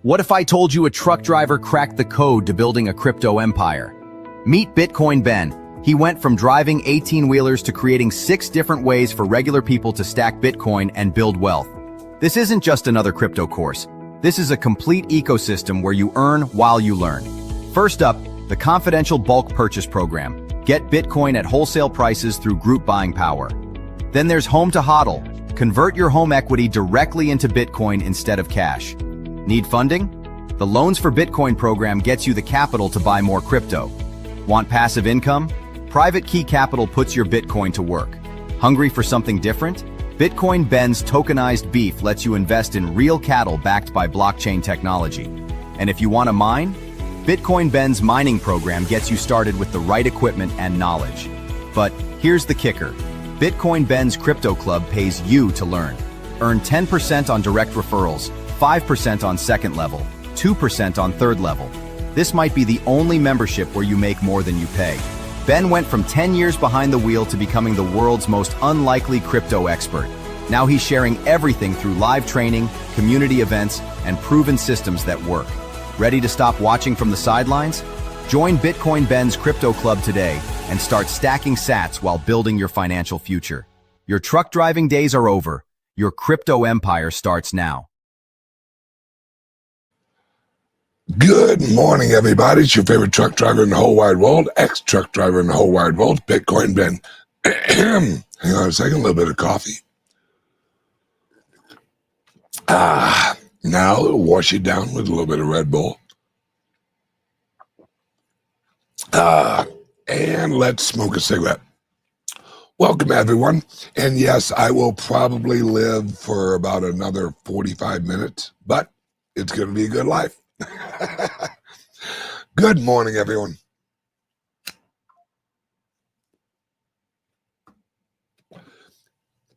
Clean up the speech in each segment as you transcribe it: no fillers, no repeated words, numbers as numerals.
What if I told you a truck driver cracked the code to building a crypto empire? Meet Bitcoin Ben. He went from driving 18-wheelers to creating 6 different ways for regular people to stack Bitcoin and build wealth. This isn't just another crypto course. This is a complete ecosystem where you earn while you learn. First up, the confidential bulk purchase program. Get Bitcoin at wholesale prices through group buying power. Then there's Home to HODL. Convert your home equity directly into Bitcoin instead of cash. Need funding? The Loans for Bitcoin program gets you the capital to buy more crypto. Want passive income? Private Key Capital puts your Bitcoin to work. Hungry for something different? Bitcoin Ben's tokenized beef lets you invest in real cattle backed by blockchain technology. And if you want to mine? Bitcoin Ben's mining program gets you started with the right equipment and knowledge. But here's the kicker. Bitcoin Ben's Crypto Club pays you to learn. Earn 10% on direct referrals, 5% on second level, 2% on third level. This might be the only membership where you make more than you pay. Ben went from 10 years behind the wheel to becoming the world's most unlikely crypto expert. Now he's sharing everything through live training, community events, and proven systems that work. Ready to stop watching from the sidelines? Join Bitcoin Ben's Crypto Club today and start stacking sats while building your financial future. Your truck driving days are over. Your crypto empire starts now. Good morning, everybody. It's your favorite truck driver in the whole wide world, ex-truck driver in the whole wide world, Bitcoin Ben. Hang on a second, a little bit of coffee. Now wash it down with a little bit of Red Bull. And let's smoke a cigarette. Welcome, everyone. And yes, I will probably live for about another 45 minutes, but it's going to be a good life. Good morning, everyone.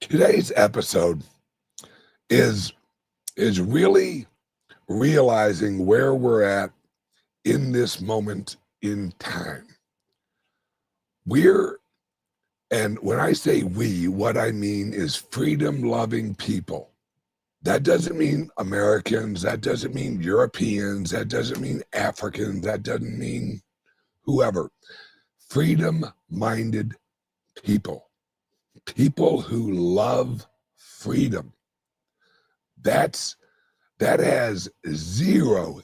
Today's episode is really realizing where we're at in this moment in time. And when I say we, what I mean is freedom-loving people. That doesn't mean Americans, that doesn't mean Europeans, that doesn't mean Africans, that doesn't mean whoever. Freedom-minded people. People who love freedom. That has zero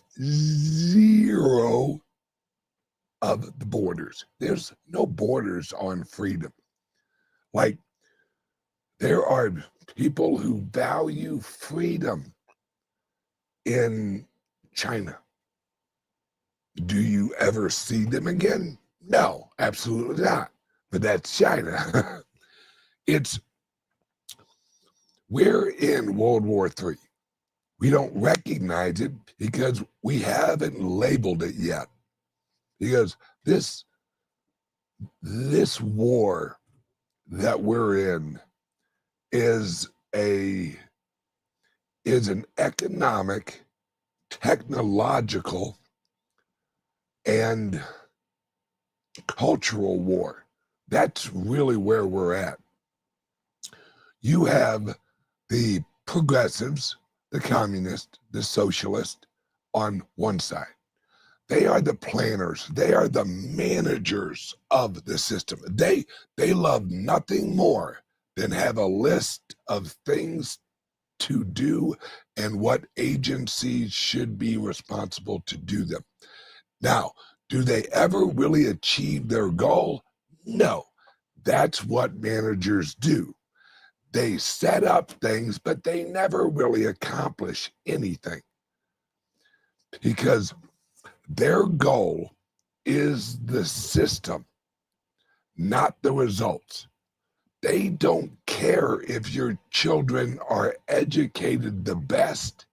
of the borders. There's no borders on freedom. Like, there are people who value freedom in China. Do you ever see them again? No, absolutely not. But that's China. We're in World War III. We don't recognize it because we haven't labeled it yet. Because this war that we're in is an economic, technological, and cultural war. That's really where we're at. You have the progressives, the communists, the socialists on one side. They are the planners. They are the managers of the system. They love nothing more than have a list of things to do and what agencies should be responsible to do them. Now, do they ever really achieve their goal? No. That's what managers do. They set up things, but they never really accomplish anything because their goal is the system, not the results. They don't care if your children are educated the best.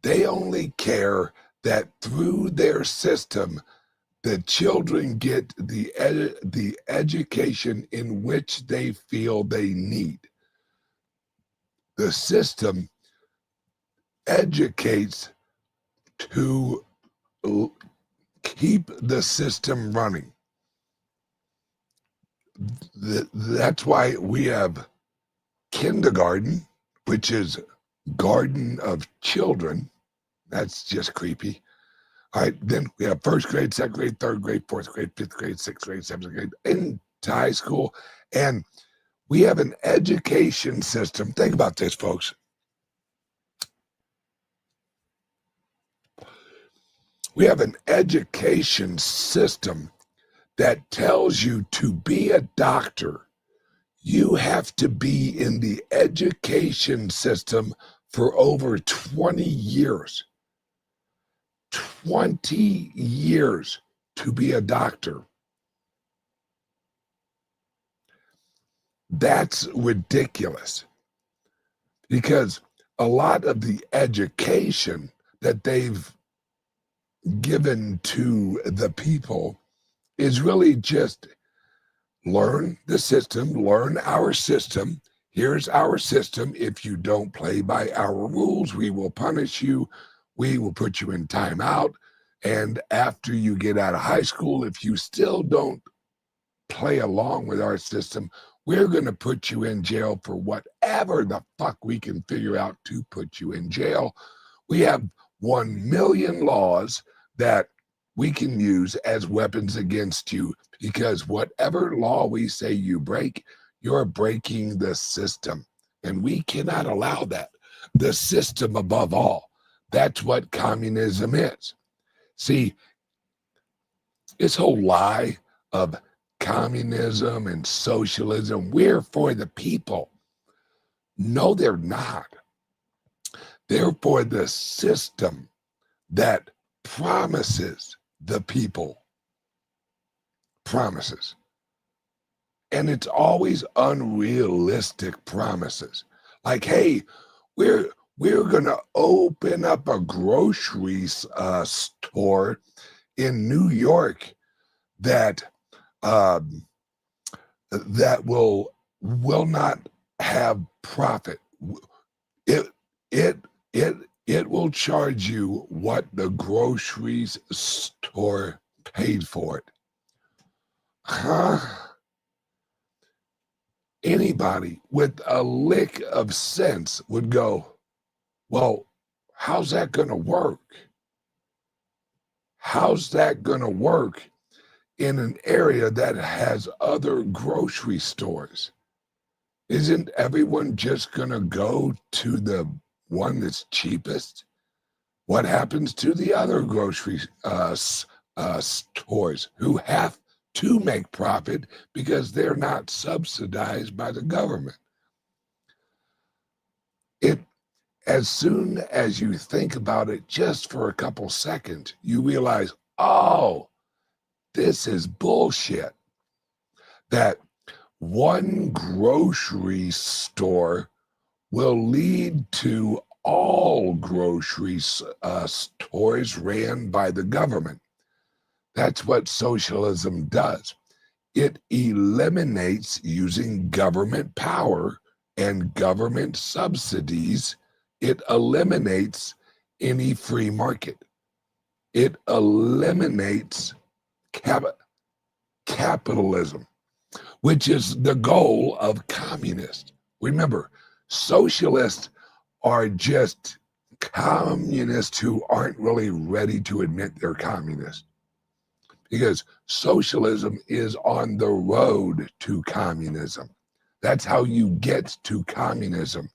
They only care that through their system, the children get the education in which they feel they need. The system educates to keep the system running. That's why we have kindergarten, which is garden of children, That's just creepy. All right, then we have first grade, second grade, third grade, fourth grade, fifth grade, sixth grade, seventh grade, into high school. And we have an education system. Think about this, folks. We have an education system that tells you to be a doctor, you have to be in the education system for over 20 years. 20 years to be a doctor. That's ridiculous, because a lot of the education that they've given to the people is really just learn the system, learn our system. Here's our system. If you don't play by our rules, we will punish you. We will put you in timeout. And after you get out of high school, if you still don't play along with our system, we're going to put you in jail for whatever the fuck we can figure out to put you in jail. We have 1 million laws that we can use as weapons against you, because whatever law we say you break, you're breaking the system. And we cannot allow that. The system above all. That's what communism is. See, this whole lie of communism and socialism, we're for the people. No, they're not. They're for the system that promises the people. Promises. And it's always unrealistic promises. Like, hey, we're going to open up a grocery store in New York that that will not have profit. It will charge you what the grocery store paid for it. Huh? Anybody with a lick of sense would go, well, how's that going to work? How's that going to work in an area that has other grocery stores? Isn't everyone just going to go to the one that's cheapest? What happens to the other grocery stores who have to make profit because they're not subsidized by the government? As soon as you think about it just for a couple seconds, you realize, oh, this is bullshit. That one grocery store will lead to all grocery stores ran by the government. That's what socialism does. It eliminates using government power and government subsidies. It eliminates any free market. It eliminates capitalism, which is the goal of communists. Remember, socialists are just communists who aren't really ready to admit they're communists, because socialism is on the road to communism. That's how you get to communism.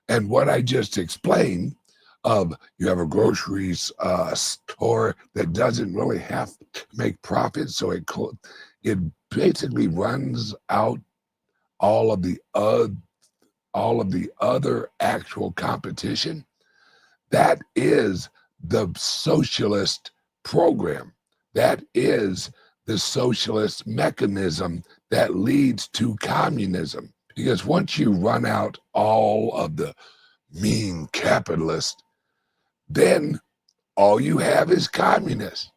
And what I just explained of you have a grocery store that doesn't really have to make profit, so it basically runs out all of the other actual competition. That is the socialist program. That is the socialist mechanism that leads to communism. Because once you run out all of the mean capitalists, then all you have is communists,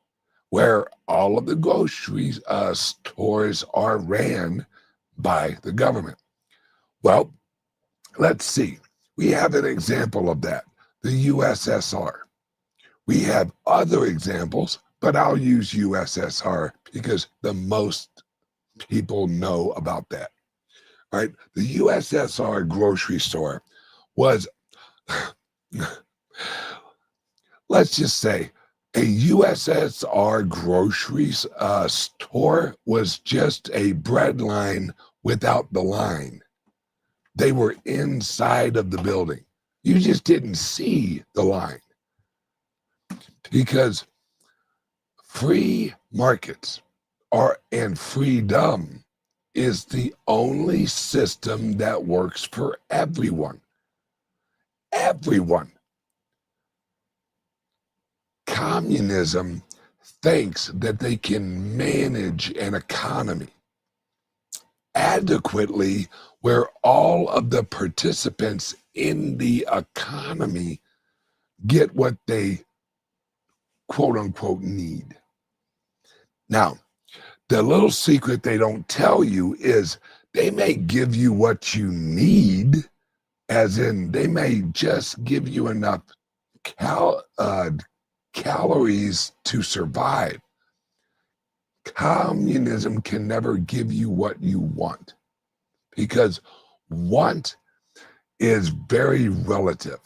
where all of the grocery stores are ran by the government. Well, let's see. We have an example of that, the USSR. We have other examples, but I'll use USSR because the most people know about that. All right, the USSR grocery store was let's just say a USSR grocery store was just a bread line without the line. They were inside of the building. You just didn't see the line, because free markets and freedom is the only system that works for everyone. Everyone. Communism thinks that they can manage an economy adequately where all of the participants in the economy get what they quote unquote need. Now, the little secret they don't tell you is they may give you what you need, as in they may just give you enough calories to survive. Communism can never give you what you want, because want is very relative.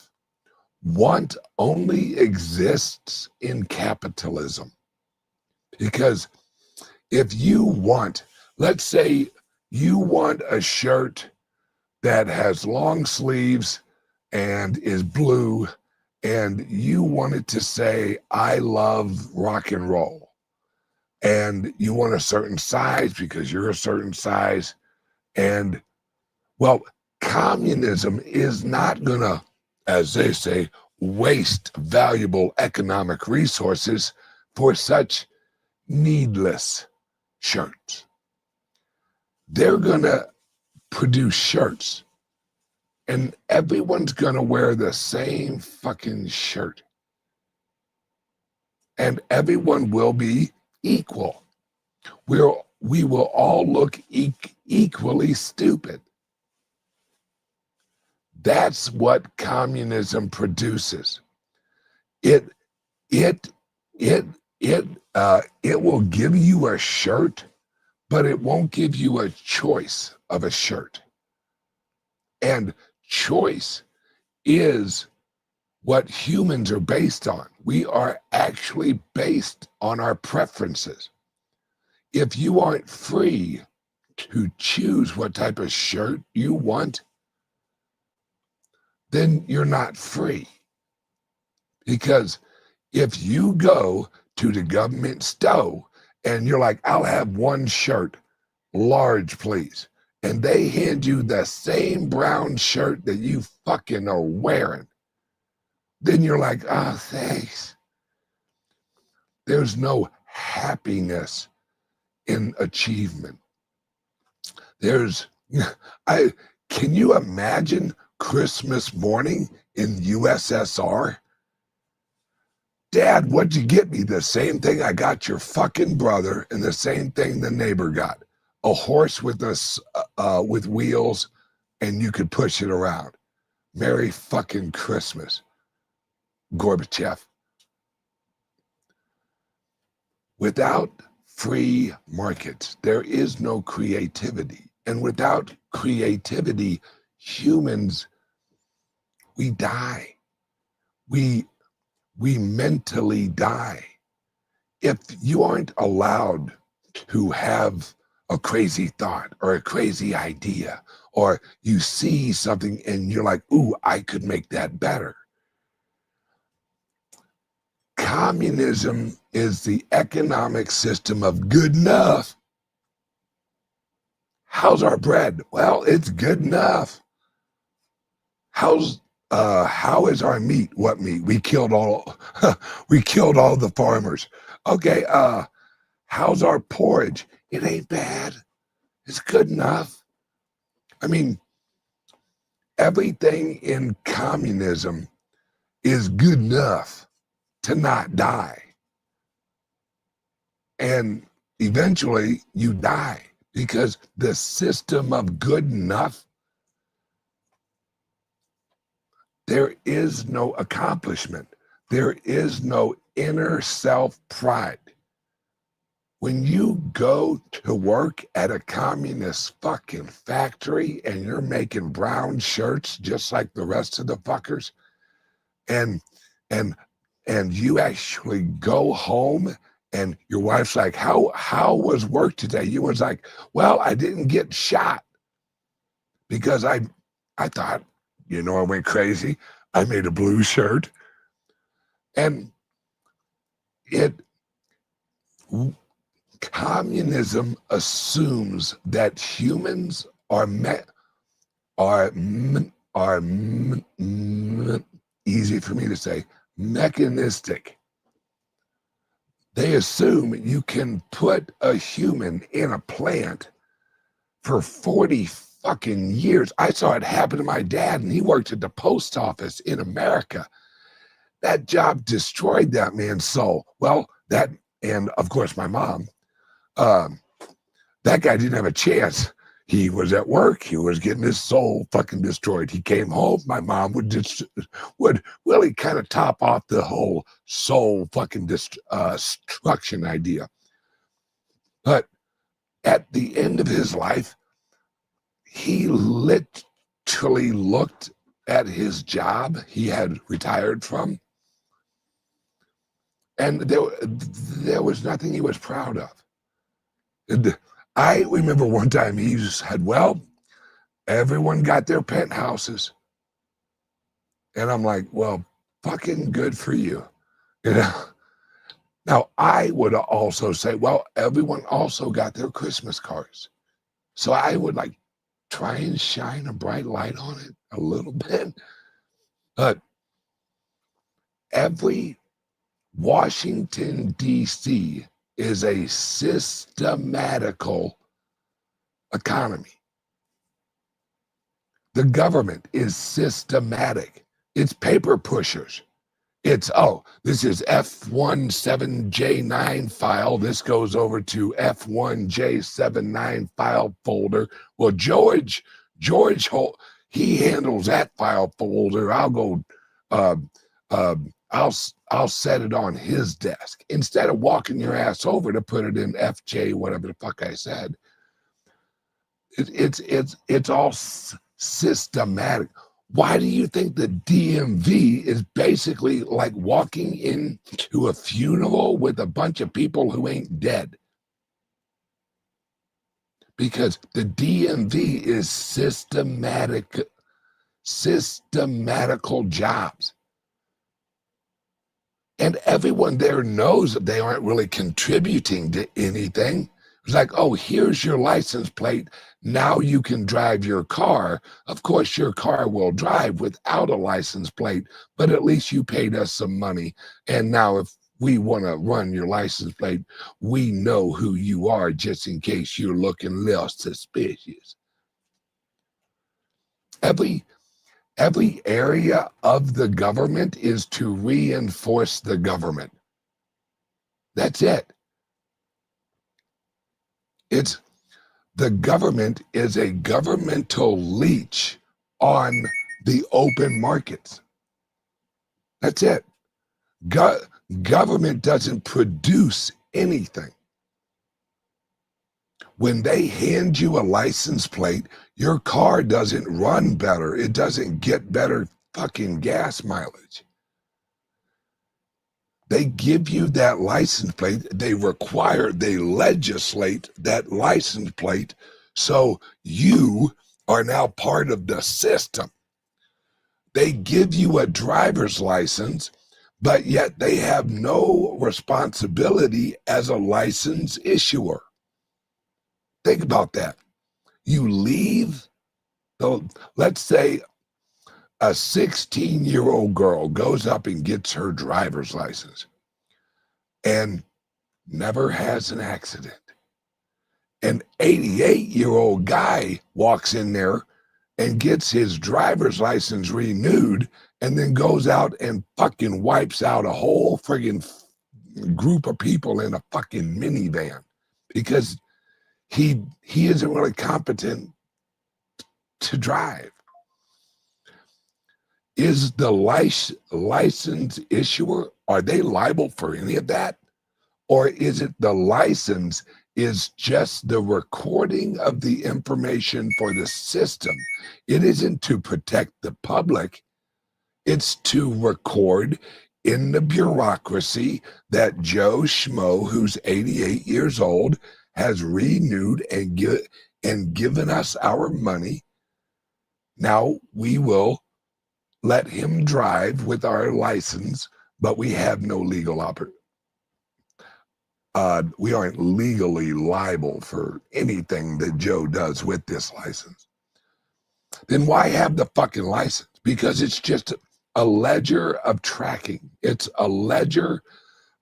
Want only exists in capitalism, because if you want, let's say you want a shirt that has long sleeves and is blue, and you want it to say, I love rock and roll, and you want a certain size because you're a certain size. And well, communism is not gonna, as they say, waste valuable economic resources for such needless shirts. They're gonna produce shirts, and everyone's gonna wear the same fucking shirt, and everyone will be equal. We will all look equally stupid. That's what communism produces. It will give you a shirt, but it won't give you a choice of a shirt. And choice is what humans are based on. We are actually based on our preferences. If you aren't free to choose what type of shirt you want, then you're not free. Because if you go to the government store and you're like, I'll have one shirt, large, please, and they hand you the same brown shirt that you fucking are wearing, then you're like, oh, thanks. There's no happiness in achievement. Can you imagine Christmas morning in USSR? Dad, what'd you get me? The same thing I got your fucking brother, and the same thing the neighbor got. A horse with wheels, and you could push it around. Merry fucking Christmas, Gorbachev. Without free markets, there is no creativity. And without creativity, humans, we die. We mentally die. If you aren't allowed to have a crazy thought or a crazy idea, or you see something and you're like, ooh, I could make that better. Communism is the economic system of good enough. How's our bread? Well, it's good enough. How is our meat? What meat? We killed all the farmers. Okay, how's our porridge? It ain't bad. It's good enough. I mean, everything in communism is good enough to not die. And eventually you die, because the system of good enough, there is no accomplishment. There is no inner self-pride. When you go to work at a communist fucking factory and you're making brown shirts just like the rest of the fuckers, and and you actually go home and your wife's like, how was work today? You was like, well, I didn't get shot because I thought, I went crazy. I made a blue shirt. And communism assumes that humans are easy for me to say, mechanistic. They assume you can put a human in a plant for 40 fucking years. I saw it happen to my dad, and he worked at the post office in America. That job destroyed that man's soul. Well, and of course my mom, that guy didn't have a chance. He was at work. He was getting his soul fucking destroyed. He came home. My mom would really kind of top off the whole soul fucking destruction idea. But at the end of his life, he literally looked at his job he had retired from, and there was nothing he was proud of. And I remember one time he said, well, everyone got their penthouses. And I'm like, well, fucking good for you. Now, I would also say, well, everyone also got their Christmas cards. So I would like try and shine a bright light on it a little bit. But every Washington, D.C. is a systematical economy. The government is systematic. It's paper pushers. It's, this is F17J9 file. This goes over to F1J79 file folder. Well, George, he handles that file folder. I'll go, I'll set it on his desk instead of walking your ass over to put it in FJ, whatever the fuck I said. It's all systematic. Why do you think the DMV is basically like walking into a funeral with a bunch of people who ain't dead? Because the DMV is systematical jobs. And everyone there knows that they aren't really contributing to anything. It's like, here's your license plate. Now you can drive your car. Of course, your car will drive without a license plate, but at least you paid us some money. And now if we want to run your license plate, we know who you are just in case you're looking a little suspicious. Every area of the government is to reinforce the government. That's it. The government is a governmental leech on the open markets. That's it. Government doesn't produce anything. When they hand you a license plate, your car doesn't run better. It doesn't get better fucking gas mileage. They give you that license plate. They legislate that license plate so you are now part of the system. They give you a driver's license, but yet they have no responsibility as a license issuer. Think about that. You leave, let's say a 16-year-old girl goes up and gets her driver's license and never has an accident. An 88-year-old guy walks in there and gets his driver's license renewed and then goes out and fucking wipes out a whole friggin' group of people in a fucking minivan because he isn't really competent to drive. Is the license issuer, are they liable for any of that? Or is it the license is just the recording of the information for the system? It isn't to protect the public. It's to record in the bureaucracy that Joe Schmo, who's 88 years old, has renewed and given us our money. Now we will let him drive with our license, but we have no legal we aren't legally liable for anything that Joe does with this license. Then why have the fucking license? Because it's just a ledger of tracking. It's a ledger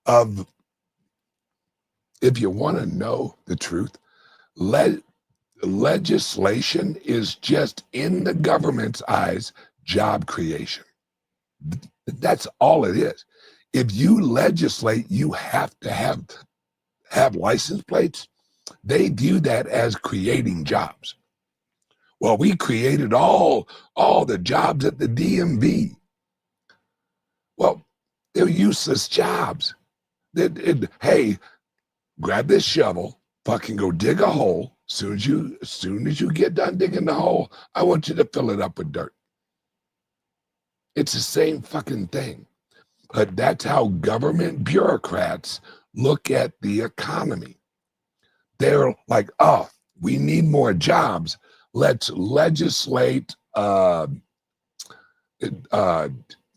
of, if you want to know the truth, legislation is just, in the government's eyes, job creation. That's all it is. If you legislate, you have to have license plates. They view that as creating jobs. Well, we created all the jobs at the DMV. Well, they're useless jobs. Hey, grab this shovel, fucking go dig a hole. As soon as you get done digging the hole, I want you to fill it up with dirt. It's the same fucking thing. But that's how government bureaucrats look at the economy. They're like, oh, we need more jobs. Let's legislate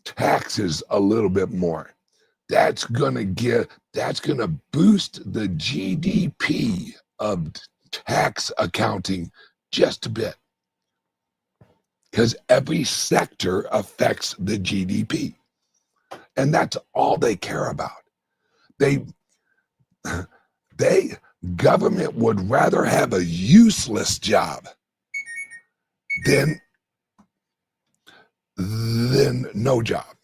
taxes a little bit more. That's gonna boost the GDP of tax accounting just a bit, because every sector affects the GDP, and that's all they care about. Government would rather have a useless job than no job.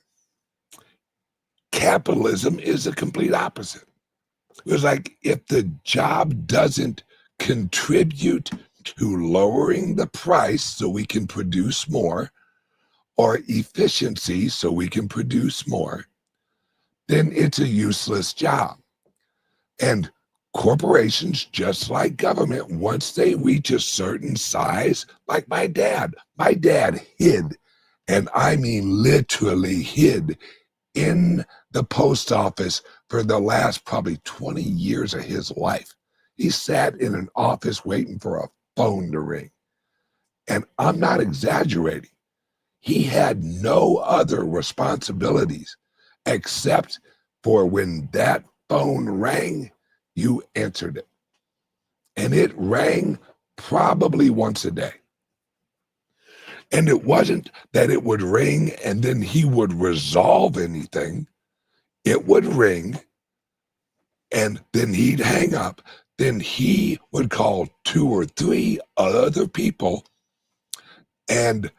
Capitalism is the complete opposite. It's like, if the job doesn't contribute to lowering the price so we can produce more, or efficiency so we can produce more, then it's a useless job. And corporations, just like government, once they reach a certain size, like my dad hid, and I mean literally hid, in the post office for the last probably 20 years of his life. He sat in an office waiting for a phone to ring. And I'm not exaggerating. He had no other responsibilities except for, when that phone rang, you answered it. And it rang probably once a day. And it wasn't that it would ring and then he would resolve anything. It would ring and then he'd hang up. Then he would call 2 or 3 other people and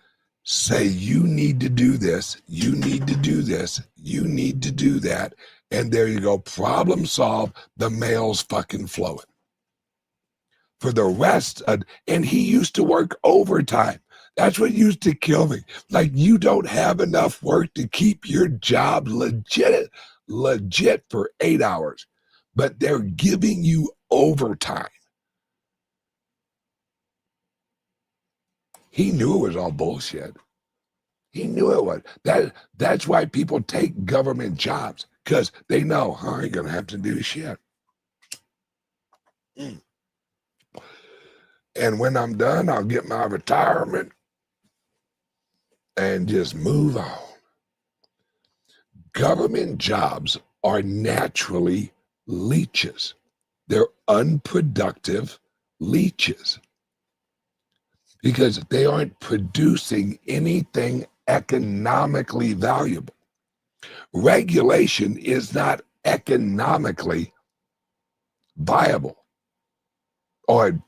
say, you need to do this, you need to do this, you need to do that. And there you go, problem solved, the mail's fucking flowing. For the rest, and he used to work overtime. That's what used to kill me. Like, you don't have enough work to keep your job legit for 8 hours, but they're giving you overtime. He knew it was all bullshit. He knew it was. That's why people take government jobs, because they know, I ain't gonna have to do shit. And when I'm done, I'll get my retirement and just move on. Government jobs are naturally leeches. They're unproductive leeches because they aren't producing anything economically valuable. Regulation is not economically viable, or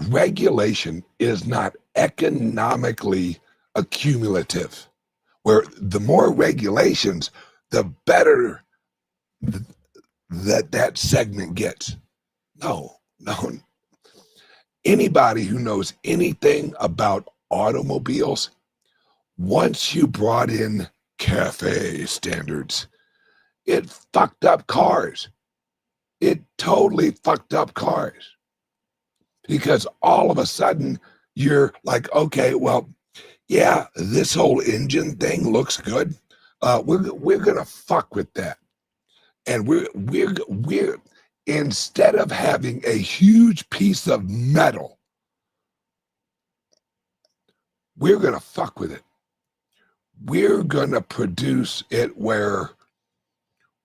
regulation is not economically accumulative, where the more regulations, the better that segment gets. No. Anybody who knows anything about automobiles, once you brought in CAFE standards, it fucked up cars. It totally fucked up cars. Because all of a sudden, you're like, okay, well, yeah, this whole engine thing looks good. We're gonna fuck with that, and we're instead of having a huge piece of metal, we're gonna fuck with it. We're gonna produce it where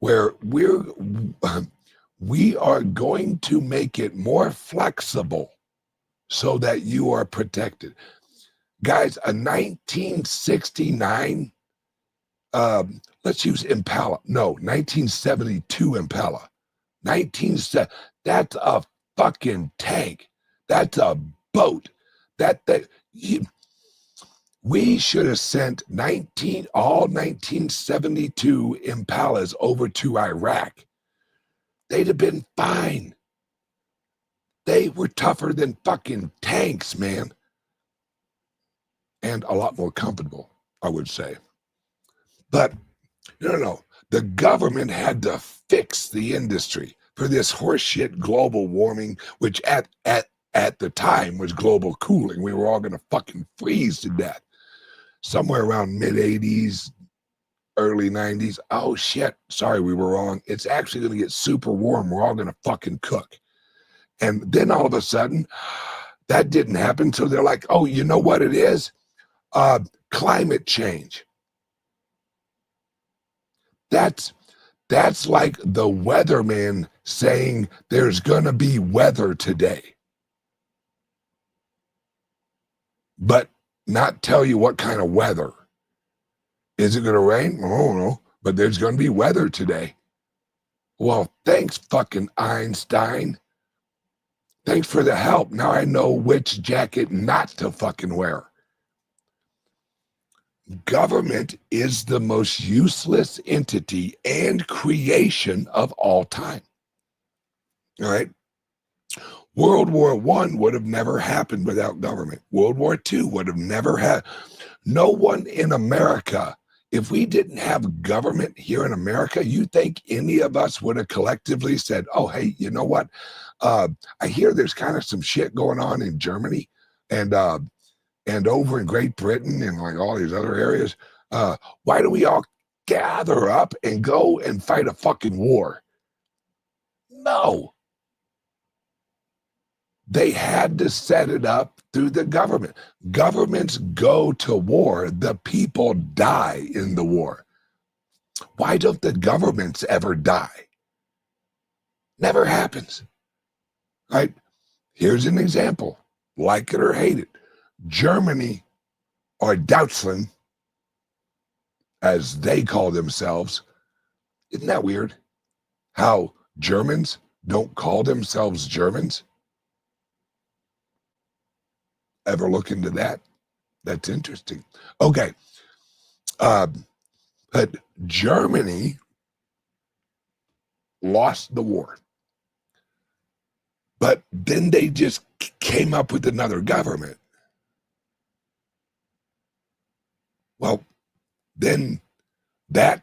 we are going to make it more flexible so that you are protected. Guys, a 1969, let's use Impala. No, 1972 Impala. That's a fucking tank. That's a boat. We should have sent all 1972 Impalas over to Iraq. They'd have been fine. They were tougher than fucking tanks, man. And a lot more comfortable, I would say. But no. The government had to fix the industry for this horseshit global warming, which at the time was global cooling. We were all going to fucking freeze to death. Somewhere around mid-80s, early 90s. Oh, shit. Sorry, we were wrong. It's actually going to get super warm. We're all going to fucking cook. And then all of a sudden, that didn't happen. So they're like, oh, you know what it is? Climate change. That's like the weatherman saying there's going to be weather today, but not tell you what kind of weather. Is it going to rain? I don't know, but there's going to be weather today. Well, thanks, fucking Einstein. Thanks for the help. Now I know which jacket not to fucking wear. Government is the most useless entity and creation of all time. All right? World War I would have never happened without government. World War II would have never had. No one in America, if we didn't have government here in America, you think any of us would have collectively said, oh, hey, you know what? I hear there's kind of some shit going on in Germany and over in Great Britain and like all these other areas. Why do we all gather up and go and fight a fucking war? No. They had to set it up through the government. Governments go to war. The people die in the war. Why don't the governments ever die? Never happens. Right? Here's an example. Like it or hate it. Germany, or Deutschland, as they call themselves. Isn't that weird? How Germans don't call themselves Germans? Ever look into that? That's interesting. Okay. But Germany lost the war. But then they just came up with another government. Well, then that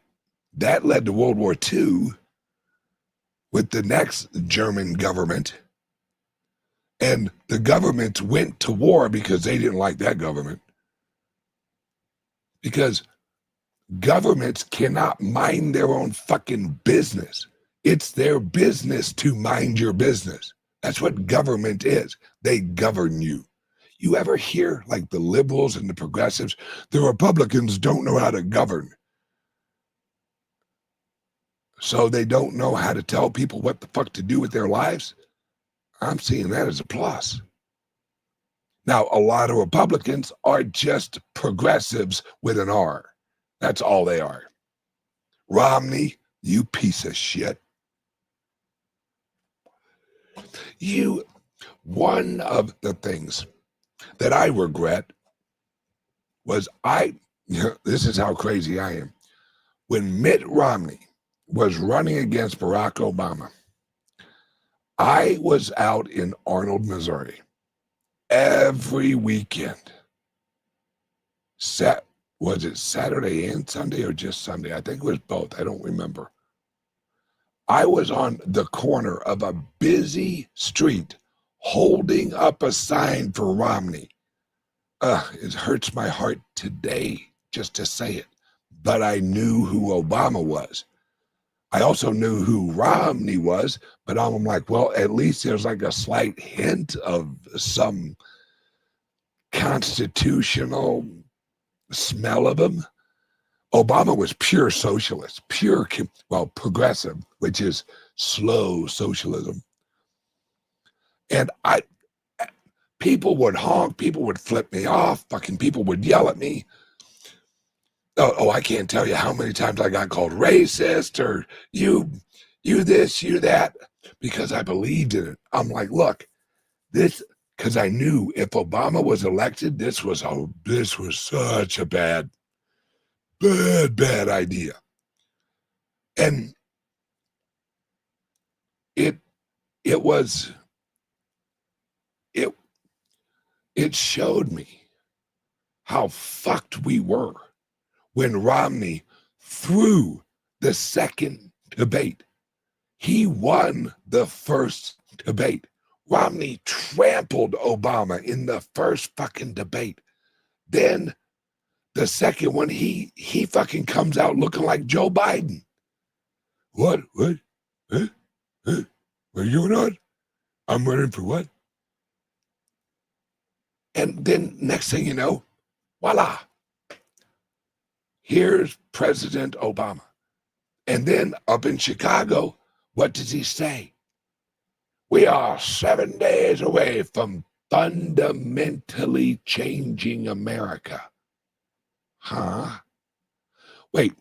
led to World War II with the next German government. And the governments went to war because they didn't like that government. Because governments cannot mind their own fucking business. It's their business to mind your business. That's what government is. They govern you. You ever hear like the liberals and the progressives, the Republicans don't know how to govern. So they don't know how to tell people what the fuck to do with their lives? I'm seeing that as a plus. Now, a lot of Republicans are just progressives with an R. That's all they are. Romney, you piece of shit. One of the things that I regret was this is how crazy I am. When Mitt Romney was running against Barack Obama, I was out in Arnold, Missouri every weekend. Was it Saturday and Sunday or just Sunday? I think it was both. I don't remember. I was on the corner of a busy street holding up a sign for Romney. it hurts my heart today just to say it, but I knew who Obama was. I also knew who Romney was, but I'm like, well, at least there's like a slight hint of some constitutional smell of him. Obama was pure socialist, pure, well, progressive, which is slow socialism. And people would honk, people would flip me off, fucking people would yell at me. Oh, I can't tell you how many times I got called racist or you this, you that, because I believed in it. I'm like, look, this, because I knew if Obama was elected, this was such a bad idea. And it showed me how fucked we were when Romney threw the second debate. He won the first debate. Romney trampled Obama in the first fucking debate. Then the second one, he fucking comes out looking like Joe Biden. What? Huh? What are you going on? I'm running for what? And then next thing you know, voila. Here's President Obama. And then up in Chicago, what does he say? We are 7 days away from fundamentally changing America. Huh? Wait,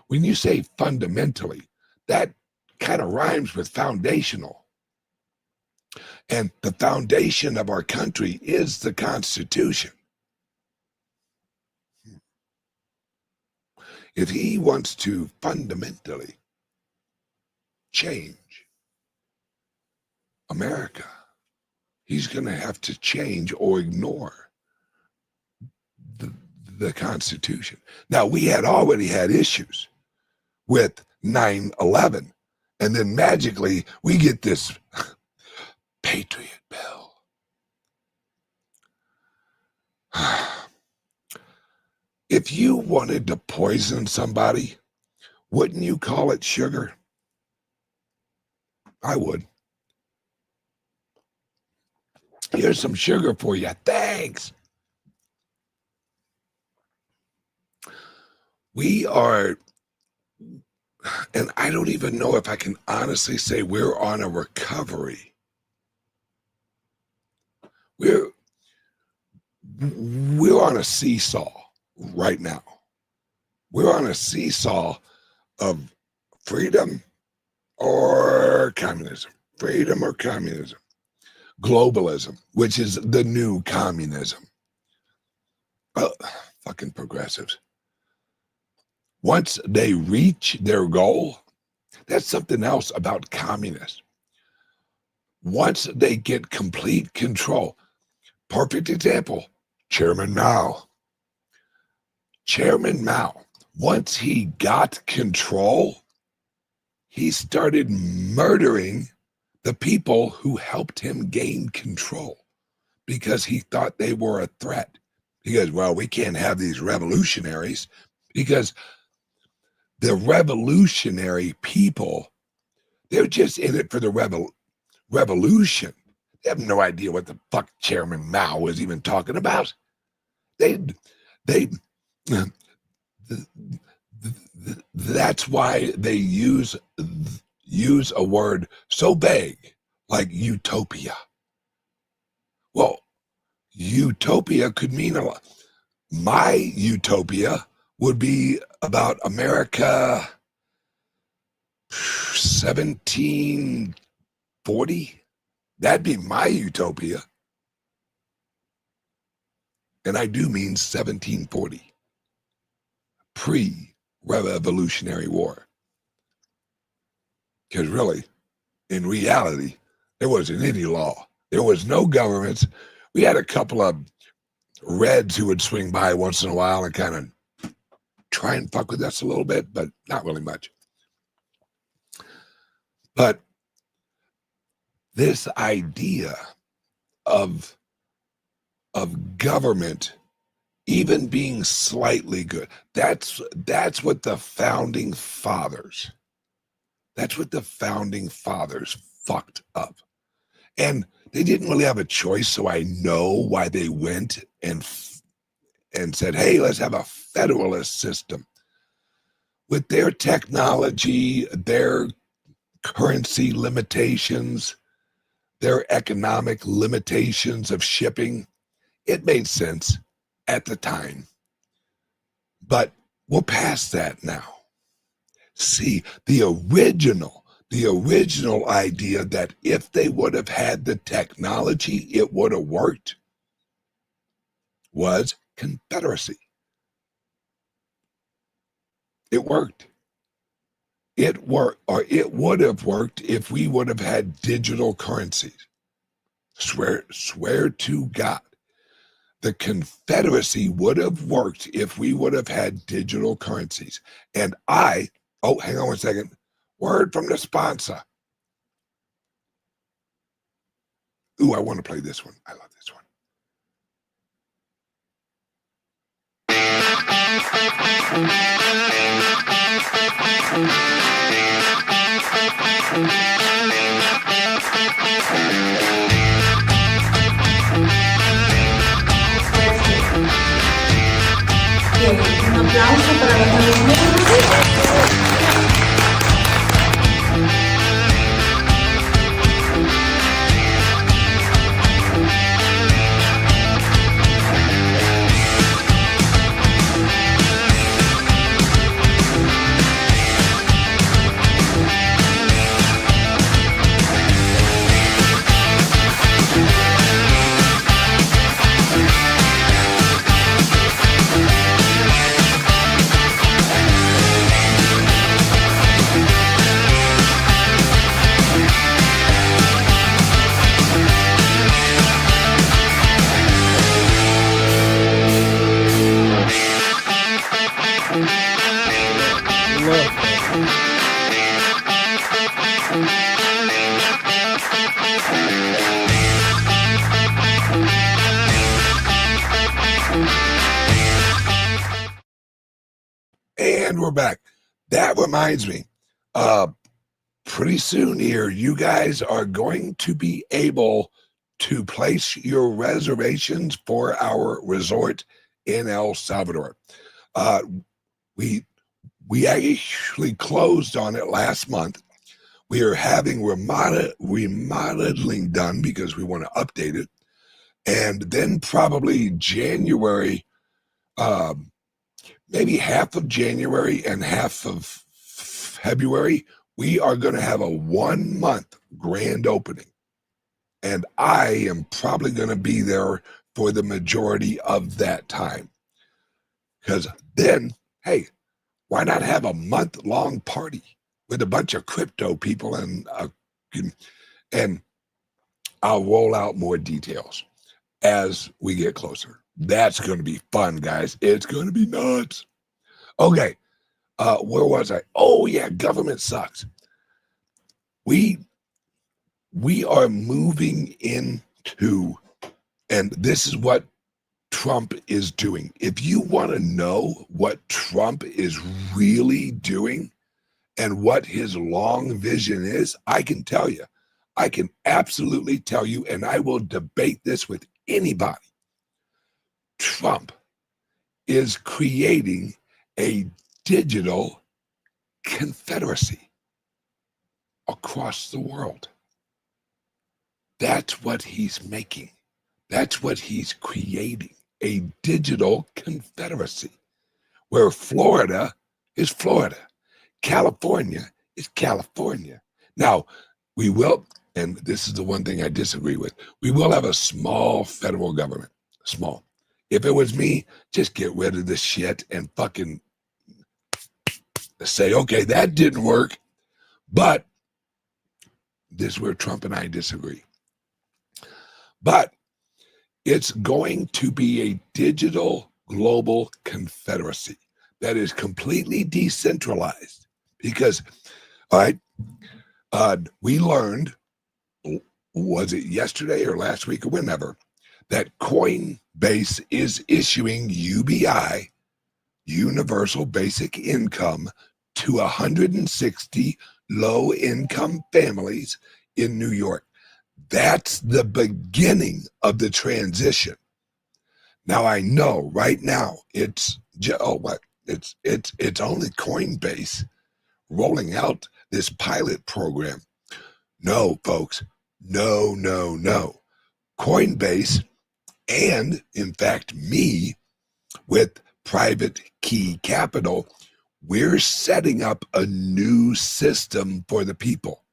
when you say fundamentally, that kind of rhymes with foundational. And the foundation of our country is the Constitution. If he wants to fundamentally change America, he's going to have to change or ignore the Constitution. Now, we had already had issues with 9/11, and then magically we get this Patriot Bill. If you wanted to poison somebody, wouldn't you call it sugar? I would. Here's some sugar for you. Thanks. We are, and I don't even know if I can honestly say we're on a recovery. We're on a seesaw right now. We're on a seesaw of freedom or communism, freedom or communism, globalism, which is the new communism. Fucking progressives. Once they reach their goal, that's something else about communists. Once they get complete control, perfect example, Chairman Mao. Chairman Mao, once he got control, he started murdering the people who helped him gain control because he thought they were a threat. He goes, well, we can't have these revolutionaries because the revolutionary people, they're just in it for the revolution. They have no idea what the fuck Chairman Mao was even talking about. That's why they use a word so vague like utopia. Well, utopia could mean a lot. My utopia would be about America 1740. That'd be my utopia. And I do mean 1740. Pre-Revolutionary War. Because really, in reality, there wasn't any law. There was no governments. We had a couple of Reds who would swing by once in a while and kind of try and fuck with us a little bit, but not really much. But this idea of government even being slightly good. That's what the founding fathers, fucked up. And they didn't really have a choice, so I know why they went and said, hey, let's have a federalist system. With their technology, their currency limitations, their economic limitations of shipping, it made sense at the time. But we're past that now. See, the original idea that if they would have had the technology, it would have worked, was Confederacy. It worked. It worked, or it would have worked if we would have had digital currencies. Swear to God. The Confederacy would have worked if we would have had digital currencies. And hang on 1 second. Word from the sponsor. Ooh, I want to play this one. I love this one. Un aplauso para los nuevos miembros. And we're back. That reminds me, pretty soon here, you guys are going to be able to place your reservations for our resort in El Salvador. We actually closed on it last month. We are having remodeling done because we want to update it. And then probably January, maybe half of January and half of February, we are going to have a 1 month grand opening. And I am probably going to be there for the majority of that time. Because then, hey, why not have a month-long party with a bunch of crypto people, and I'll roll out more details as we get closer. That's going to be fun, guys. It's going to be nuts. Okay, where was I? Oh, yeah, government sucks. We are moving into, and this is what Trump is doing. If you want to know what Trump is really doing and what his long vision is, I can tell you. I can absolutely tell you, and I will debate this with anybody. Trump is creating a digital confederacy across the world. That's what he's making. That's what he's creating, a digital confederacy where Florida is Florida, California is California. Now, we will, and this is the one thing I disagree with, we will have a small federal government, small. If it was me, just get rid of this shit and fucking say, okay, that didn't work. But this is where Trump and I disagree. But it's going to be a digital global confederacy that is completely decentralized. Because, all right, we learned, was it yesterday or last week or whenever, that Coinbase is issuing UBI, Universal Basic Income, to 160 low-income families in New York. That's the beginning of the transition. Now I know right now it's only Coinbase rolling out this pilot program. No, folks, no. Coinbase, and in fact me, with Private Key Capital, we're setting up a new system for the people.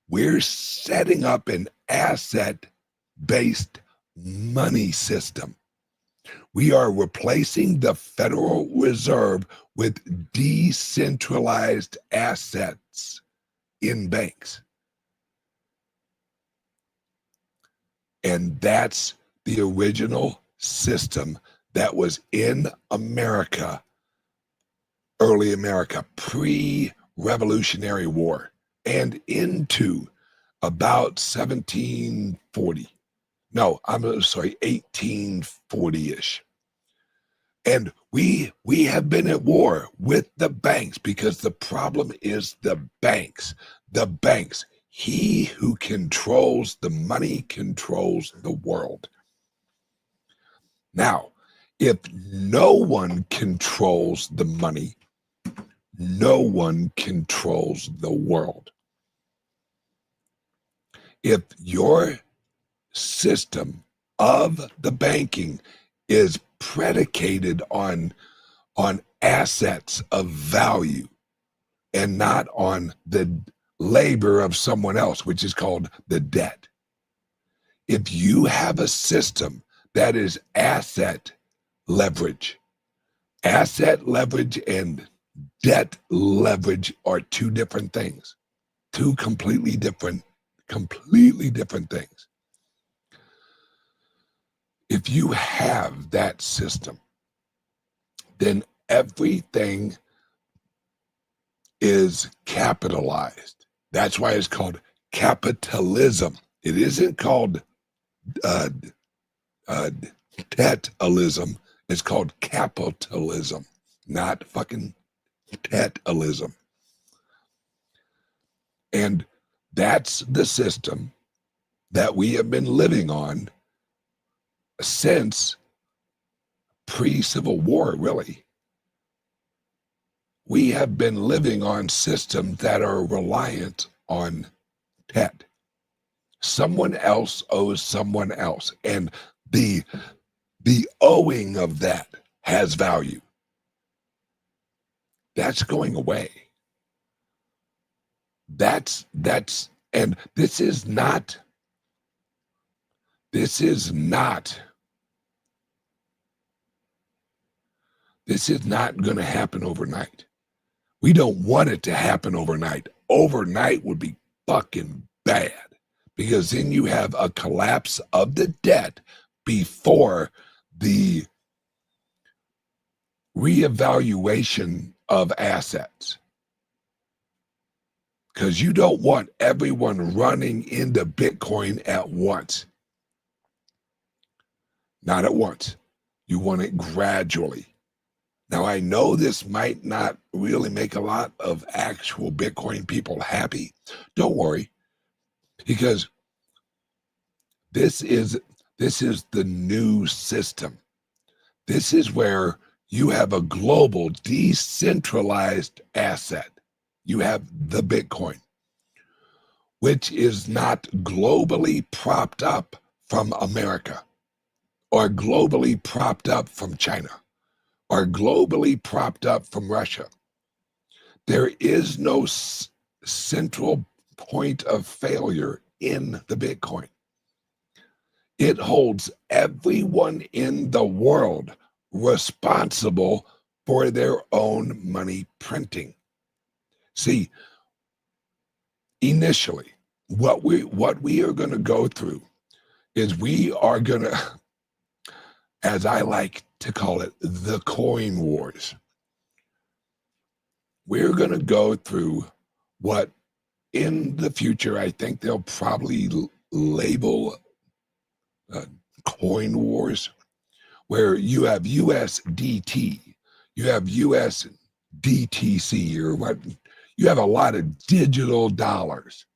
We're setting up an asset-based money system. We are replacing the Federal Reserve with decentralized assets in banks. And that's the original system that was in America, early America, pre-Revolutionary War, and into about 1740. No, I'm sorry, 1840-ish. And we have been at war with the banks because the problem is the banks. The banks. He who controls the money controls the world. Now, if no one controls the money, no one controls the world. If your system of the banking is predicated on assets of value and not on the labor of someone else, which is called the debt. If you have a system that is asset leverage and debt leverage are two different things, two completely different things. If you have that system, then everything is capitalized. That's why it's called capitalism. It isn't called debtalism. It's called capitalism, not fucking debtalism. And that's the system that we have been living on since pre-Civil War, really. We have been living on systems that are reliant on debt. Someone else owes someone else, and the owing of that has value. That's going away. And this is not going to happen overnight. We don't want it to happen overnight. Overnight would be fucking bad, because then you have a collapse of the debt before the reevaluation of assets. Because you don't want everyone running into Bitcoin at once. Not at once. You want it gradually. Now, I know this might not really make a lot of actual Bitcoin people happy. Don't worry, because this is the new system. This is where you have a global decentralized asset. You have the Bitcoin, which is not globally propped up from America, or globally propped up from China, are globally propped up from Russia. There is no central point of failure in the Bitcoin. It holds everyone in the world responsible for their own money printing. See, initially, what we are going to go through is we are going to, as I like to call it, the coin wars. We're going to go through what in the future I think they'll probably label coin wars, where you have USDT, you have USDTC, or what? You have a lot of digital dollars.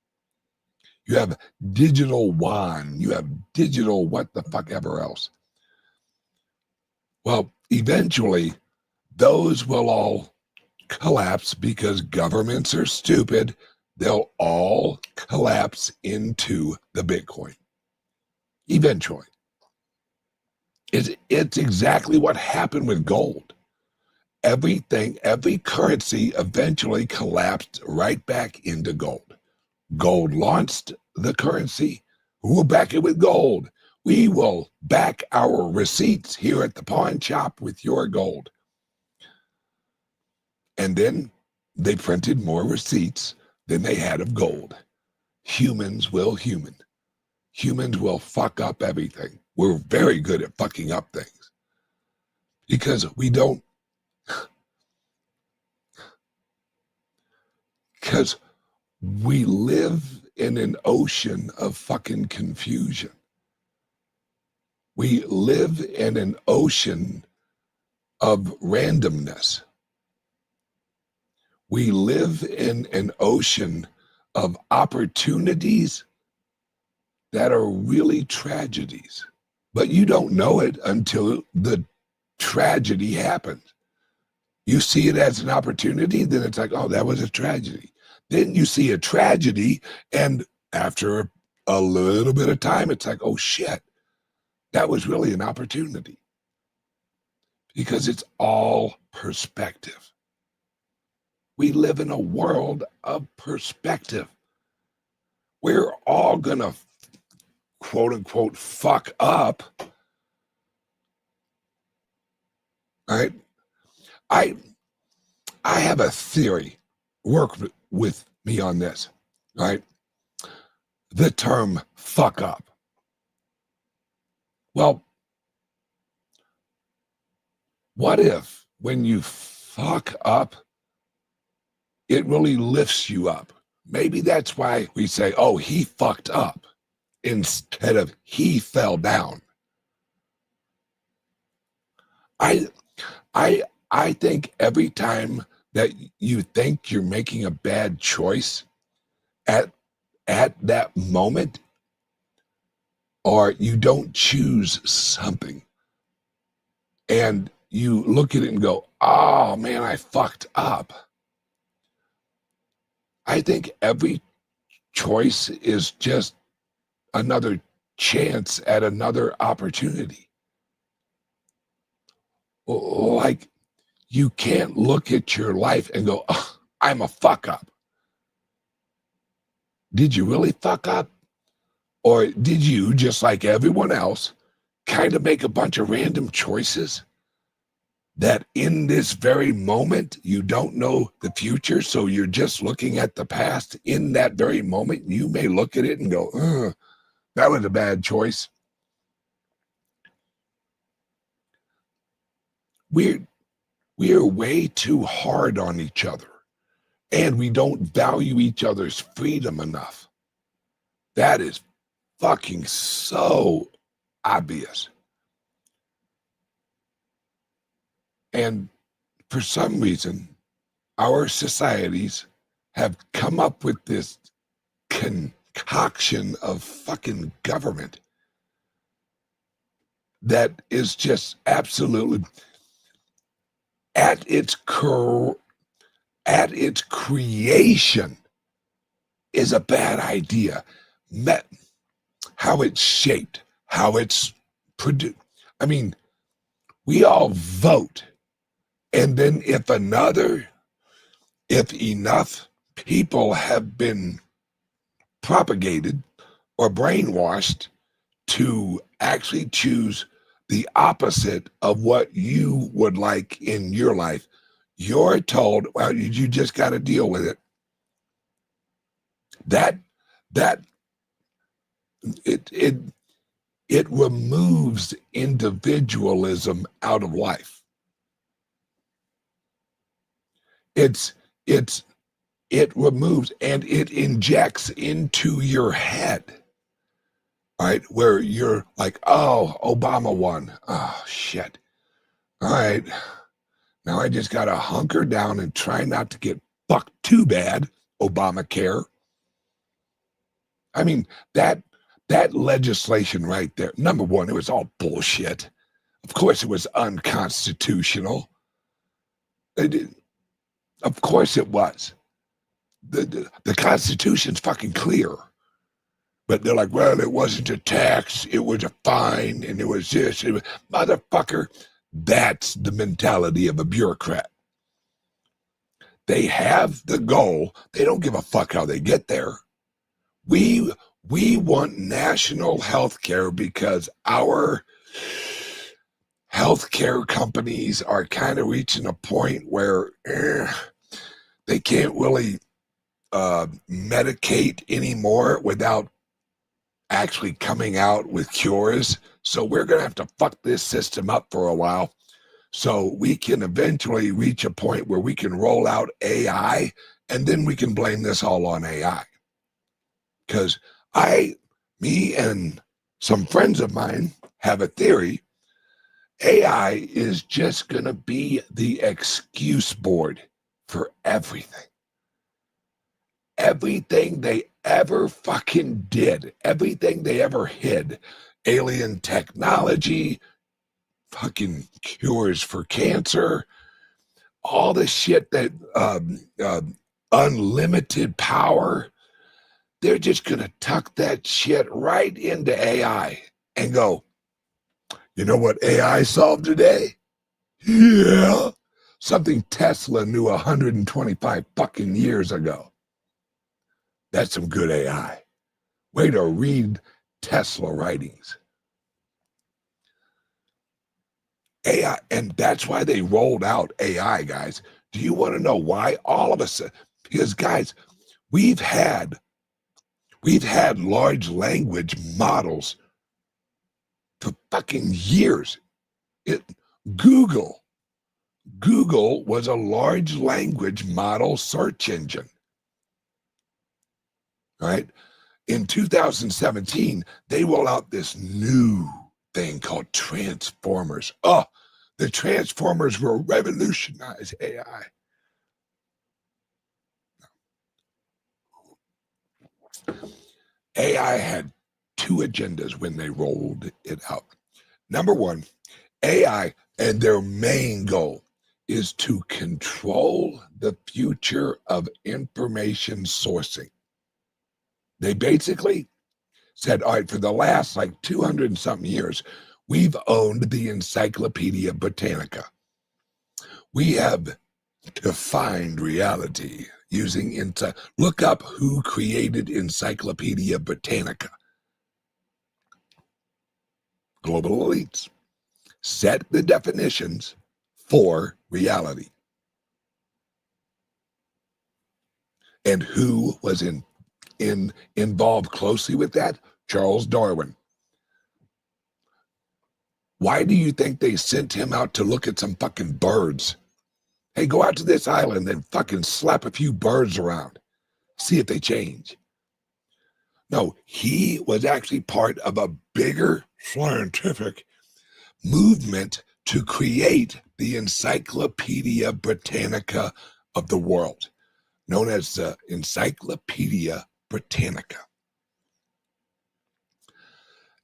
You have digital yuan. You have digital what the fuck ever else. Well, eventually, those will all collapse because governments are stupid. They'll all collapse into the Bitcoin. Eventually. It's exactly what happened with gold. Everything, every currency eventually collapsed right back into gold. Gold launched the currency. We'll back it with gold. We will back our receipts here at the pawn shop with your gold. And then they printed more receipts than they had of gold. Humans will human. Humans will fuck up everything. We're very good at fucking up things because we don't, because we live in an ocean of fucking confusion. We live in an ocean of randomness. We live in an ocean of opportunities that are really tragedies. But you don't know it until the tragedy happens. You see it as an opportunity, then it's like, oh, that was a tragedy. Then you see a tragedy, and after a little bit of time, it's like, oh shit, that was really an opportunity. Because it's all perspective. We live in a world of perspective. We're all gonna quote unquote fuck up. Right? I have a theory. Work with me on this. Right? The term fuck up. Well, what if when you fuck up, it really lifts you up? Maybe that's why we say, oh, he fucked up, instead of he fell down. I think every time that you think you're making a bad choice at that moment, or you don't choose something, and you look at it and go, oh man, I fucked up. I think every choice is just another chance at another opportunity. Like, you can't look at your life and go, oh, I'm a fuck up. Did you really fuck up? Or did you, just like everyone else, kind of make a bunch of random choices that in this very moment, you don't know the future, so you're just looking at the past? In that very moment, you may look at it and go, that was a bad choice. We're way too hard on each other, and we don't value each other's freedom enough. That is fucking so obvious. And for some reason, our societies have come up with this concoction of fucking government that is just absolutely at its creation is a bad idea. How it's shaped, how it's produced. I mean, we all vote. And then if enough people have been propagated or brainwashed to actually choose the opposite of what you would like in your life, you're told, well, you just got to deal with it. It removes individualism out of life. It removes and it injects into your head All right, where you're like, oh, Obama won. Oh, shit. All right. Now I just got to hunker down and try not to get fucked too bad, Obamacare. I mean, that legislation right there, number one, it was all bullshit. Of course it was unconstitutional. Of course it was. The Constitution's fucking clear. But they're like, well, it wasn't a tax, it was a fine, and it was this. Motherfucker, that's the mentality of a bureaucrat. They have the goal. They don't give a fuck how they get there. We want national health care because our healthcare companies are kind of reaching a point where they can't really medicate anymore without actually coming out with cures. So we're going to have to fuck this system up for a while so we can eventually reach a point where we can roll out AI, and then we can blame this all on AI. Because me and some friends of mine have a theory. AI is just going to be the excuse board for everything. Everything they ever fucking did, everything they ever hid, alien technology, fucking cures for cancer, all the shit that, unlimited power, they're just going to tuck that shit right into AI and go, you know what AI solved today? Yeah. Something Tesla knew 125 fucking years ago. That's some good AI. Way to read Tesla writings. AI, and that's why they rolled out AI, guys. Do you want to know why? All of us, because guys, we've had large language models for fucking years. Google was a large language model search engine. Right? In 2017, they roll out this new thing called Transformers. Oh, the Transformers will revolutionize AI. AI had two agendas when they rolled it out. Number one, AI and their main goal is to control the future of information sourcing. They basically said, all right, for the last like 200 and something years, we've owned the Encyclopedia Britannica. We have defined reality using look up who created Encyclopedia Britannica. Global elites set the definitions for reality. And who was involved closely with that? Charles Darwin. Why do you think they sent him out to look at some fucking birds? Hey, go out to this island and fucking slap a few birds around. See if they change. No, he was actually part of a bigger scientific movement to create the Encyclopedia Britannica of the world, known as the Encyclopedia Britannica.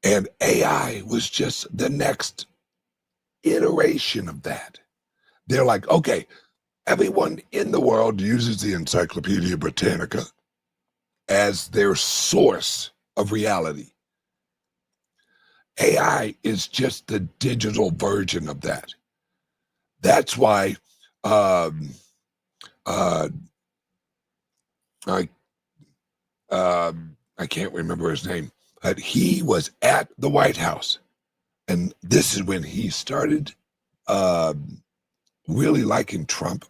And AI was just the next iteration of that. They're like, okay, everyone in the world uses the Encyclopedia Britannica as their source of reality. AI is just the digital version of that. That's why I can't remember his name, but he was at the White House, and this is when he started really liking Trump.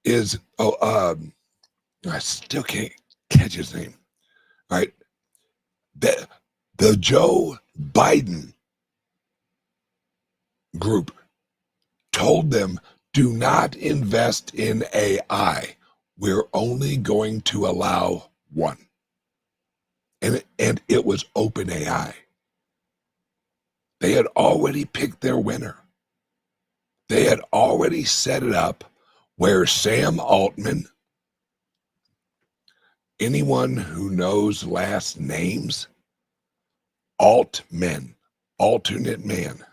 I still can't catch his name. Right? The Joe Biden group told them, do not invest in AI. We're only going to allow one. and it was OpenAI. They had already picked their winner. They had already set it up where Sam Altman, anyone who knows last names, Altman, alternate man,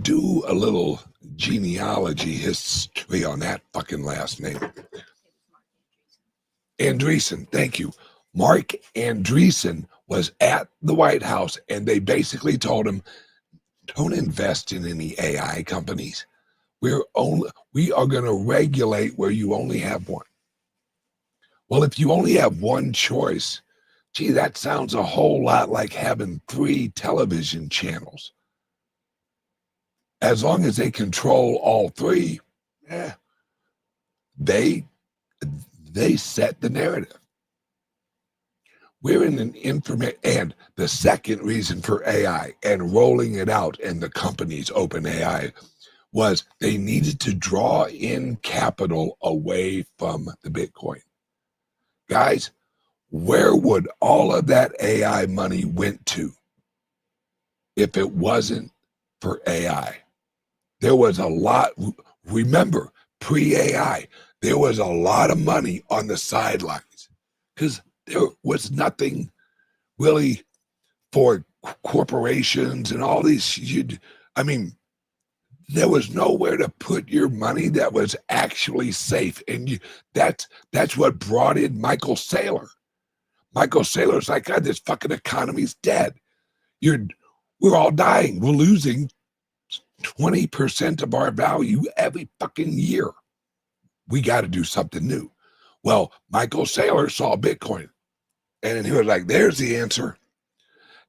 do a little genealogy history on that fucking last name. Andreessen, thank you. Mark Andreessen was at the White House, and they basically told him, don't invest in any AI companies. We are going to regulate where you only have one. Well, if you only have one choice, gee, that sounds a whole lot like having 3 television channels. As long as they control all 3, they set the narrative. We're in an and the second reason for AI and rolling it out in the company's OpenAI was they needed to draw in capital away from the Bitcoin. Guys, where would all of that AI money went to if it wasn't for AI? There was a lot, remember, pre-AI, there was a lot of money on the sidelines because there was nothing really for corporations and all these. There was nowhere to put your money that was actually safe. And that's what brought in Michael Saylor. Michael Saylor's like, God, this fucking economy's dead. We're all dying. We're losing 20% of our value every fucking year. We got to do something new. Well, Michael Saylor saw Bitcoin and he was like, there's the answer.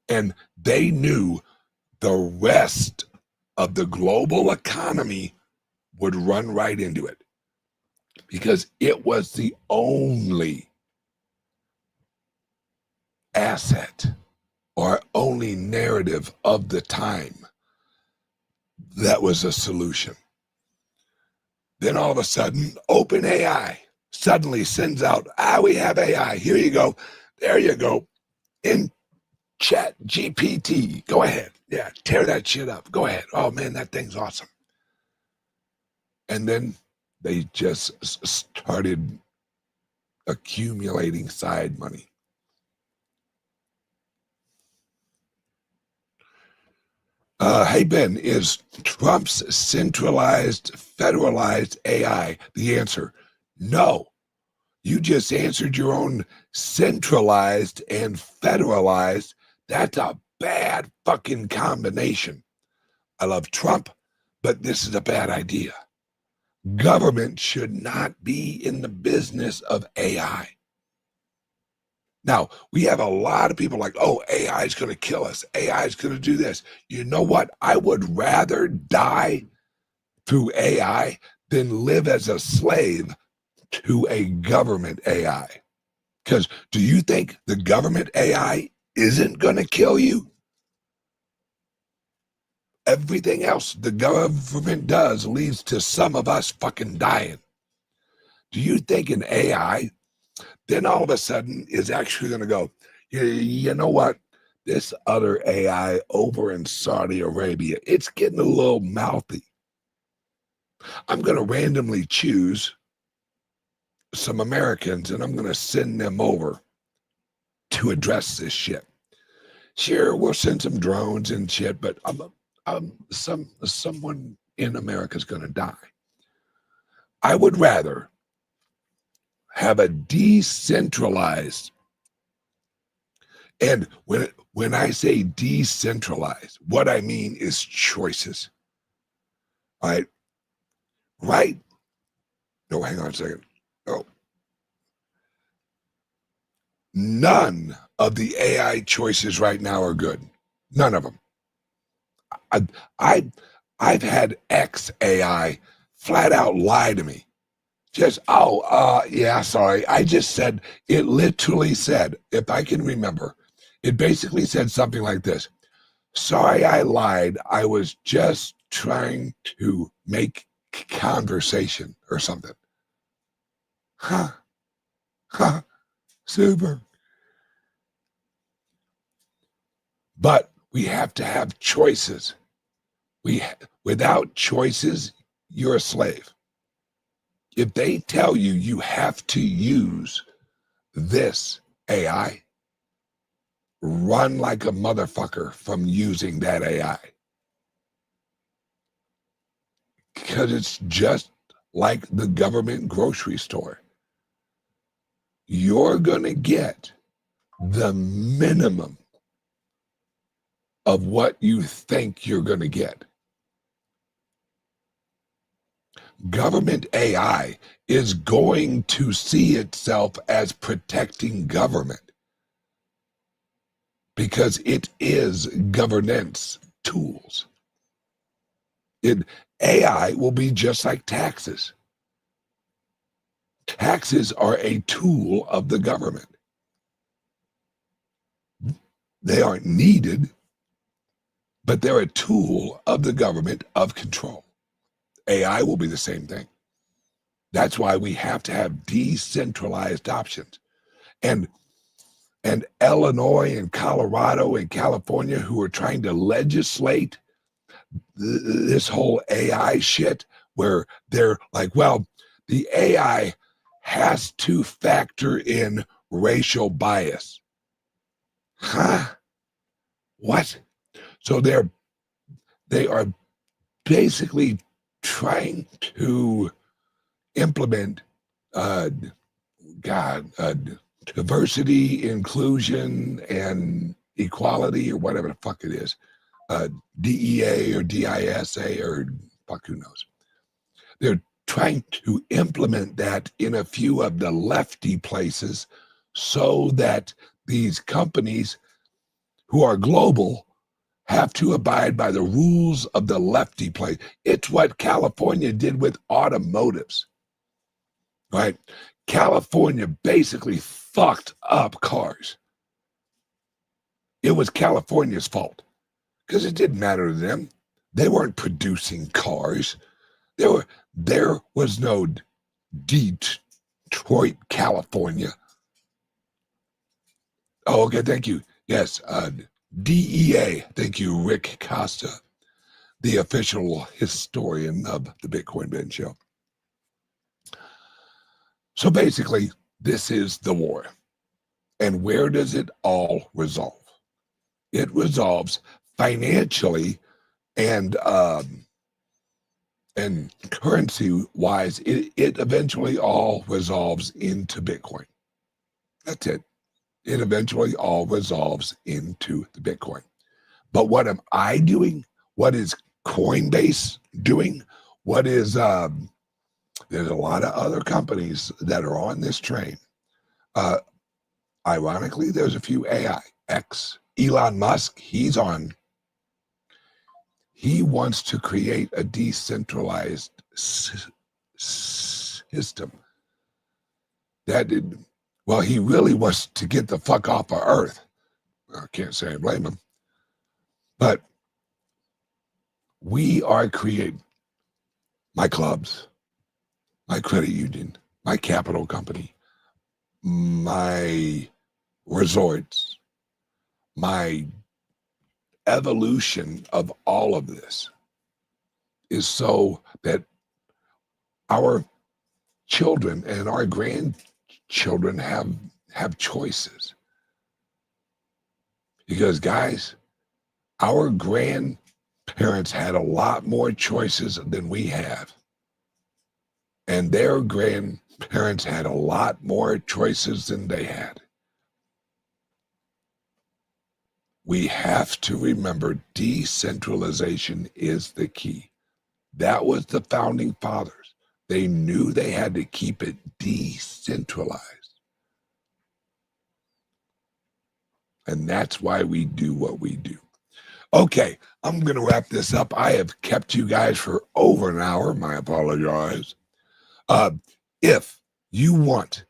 And they knew the rest of the global economy would run right into it because it was the only asset or only narrative of the time that was a solution. Then all of a sudden, OpenAI suddenly sends out, we have AI. Here you go. There you go. In Chat GPT. Go ahead. Yeah, tear that shit up. Go ahead. Oh, man, that thing's awesome. And then they just started accumulating side money. Hey, Ben, is Trump's centralized, federalized AI the answer? No. You just answered your own centralized and federalized. That's a bad fucking combination. I love Trump, but this is a bad idea. Government should not be in the business of AI. Now, we have a lot of people like, oh, AI is going to kill us. AI is going to do this. You know what? I would rather die through AI than live as a slave to a government AI. Because do you think the government AI isn't going to kill you? Everything else the government does leads to some of us fucking dying. Do you think an AI then all of a sudden is actually going to go, you know what? This other AI over in Saudi Arabia, it's getting a little mouthy. I'm going to randomly choose some Americans and I'm going to send them over to address this shit. Sure, we'll send some drones and shit, but someone in America is going to die. I would rather have a decentralized, and when I say decentralized, what I mean is choices. All right? Right? No, hang on a second. Oh. None of the AI choices right now are good. None of them. I've had XAI flat out lie to me. Just, yeah, sorry. I just said, it literally said, if I can remember, it basically said something like this. Sorry, I lied. I was just trying to make conversation or something. Super. But we have to have choices. Without choices, you're a slave. If they tell you you have to use this AI, run like a motherfucker from using that AI. Because it's just like the government grocery store. You're going to get the minimum of what you think you're going to get. Government AI is going to see itself as protecting government because it is governance tools. AI will be just like taxes. Taxes are a tool of the government. They aren't needed, but they're a tool of the government of control. AI will be the same thing. That's why we have to have decentralized options. And Illinois and Colorado and California, who are trying to legislate this whole AI shit, where they're like, well, the AI has to factor in racial bias. Huh? What? So they are basically trying to implement diversity, inclusion, and equality, or whatever the fuck it is, DEA or DISA or fuck who knows. They're trying to implement that in a few of the lefty places so that these companies who are global have to abide by the rules of the lefty place. It's what California did with automotives, right? California basically fucked up cars. It was California's fault because it didn't matter to them. They weren't producing cars. There was no Detroit, California. Oh, okay, thank you. Yes, DEA. Thank you, Rick Costa, the official historian of the Bitcoin Ben Show. So basically, this is the war. And where does it all resolve? It resolves financially and currency-wise. It eventually all resolves into Bitcoin. That's it. It eventually all resolves into the Bitcoin. But what am I doing? What is Coinbase doing? What is, there's a lot of other companies that are on this train. Ironically, there's a few AI. Elon Musk, he wants to create a decentralized system. Well, he really wants to get the fuck off of Earth. I can't say I blame him. But we are creating my clubs, my credit union, my capital company, my resorts, my evolution of all of this is so that our children and our grandchildren have choices. Because guys, our grandparents had a lot more choices than we have. And their grandparents had a lot more choices than they had. We have to remember decentralization is the key. That was the founding fathers. They knew they had to keep it decentralized. And that's why we do what we do. Okay, I'm going to wrap this up. I have kept you guys for over an hour. My apologies. If you want,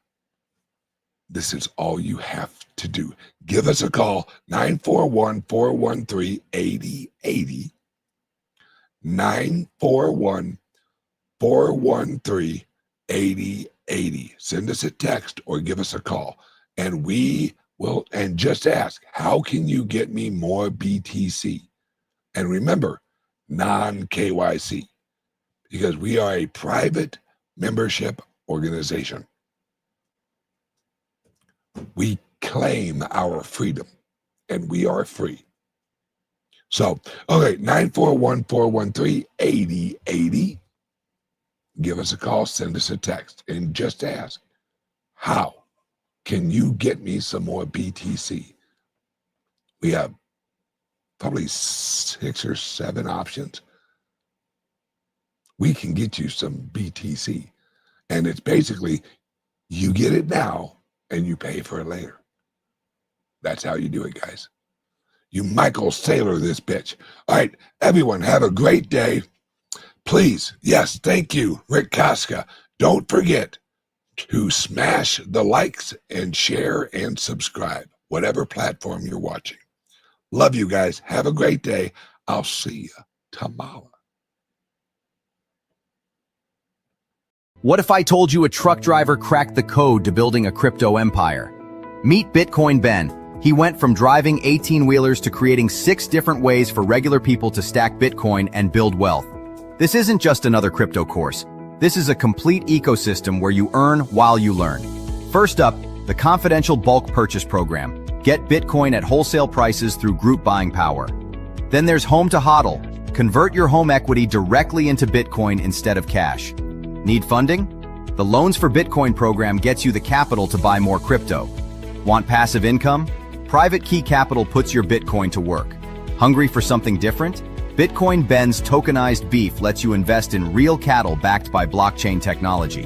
this is all you have to do. Give us a call, 941-413-8080. 941-413-8080. Send us a text or give us a call, and we Well, and just ask, how can you get me more BTC? And remember, non-KYC, because we are a private membership organization. We claim our freedom, and we are free. So, okay, 941-413-8080. Give us a call, send us a text, and just ask, how can you get me some more BTC? We have probably 6 or 7 options. We can get you some BTC. And it's basically, you get it now and you pay for it later. That's how you do it, guys. You Michael Saylor this bitch. All right, everyone, have a great day. Please, yes, thank you, Rick Koska. Don't forget to smash the likes and share and subscribe, whatever platform you're watching. Love you guys. Have a great day. I'll see you tomorrow. What if I told you a truck driver cracked the code to building a crypto empire? Meet Bitcoin Ben. He went from driving 18-wheelers to creating 6 different ways for regular people to stack Bitcoin and build wealth. This isn't just another crypto course. This is a complete ecosystem where you earn while you learn. First up, the confidential bulk purchase program. Get Bitcoin at wholesale prices through group buying power. Then there's Home to HODL. Convert your home equity directly into Bitcoin instead of cash. Need funding? The Loans for Bitcoin program gets you the capital to buy more crypto. Want passive income? Private Key Capital puts your Bitcoin to work. Hungry for something different? Bitcoin Ben's tokenized beef lets you invest in real cattle backed by blockchain technology.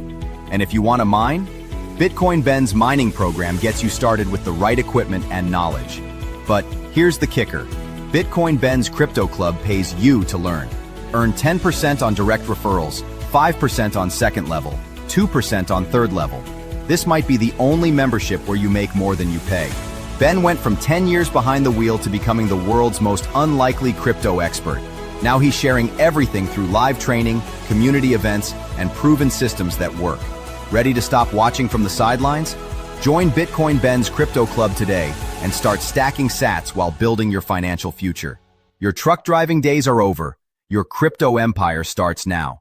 And if you want to mine, Bitcoin Ben's mining program gets you started with the right equipment and knowledge. But here's the kicker. Bitcoin Ben's Crypto Club pays you to learn. Earn 10% on direct referrals, 5% on second level, 2% on third level. This might be the only membership where you make more than you pay. Ben went from 10 years behind the wheel to becoming the world's most unlikely crypto expert. Now he's sharing everything through live training, community events, and proven systems that work. Ready to stop watching from the sidelines? Join Bitcoin Ben's Crypto Club today and start stacking sats while building your financial future. Your truck driving days are over. Your crypto empire starts now.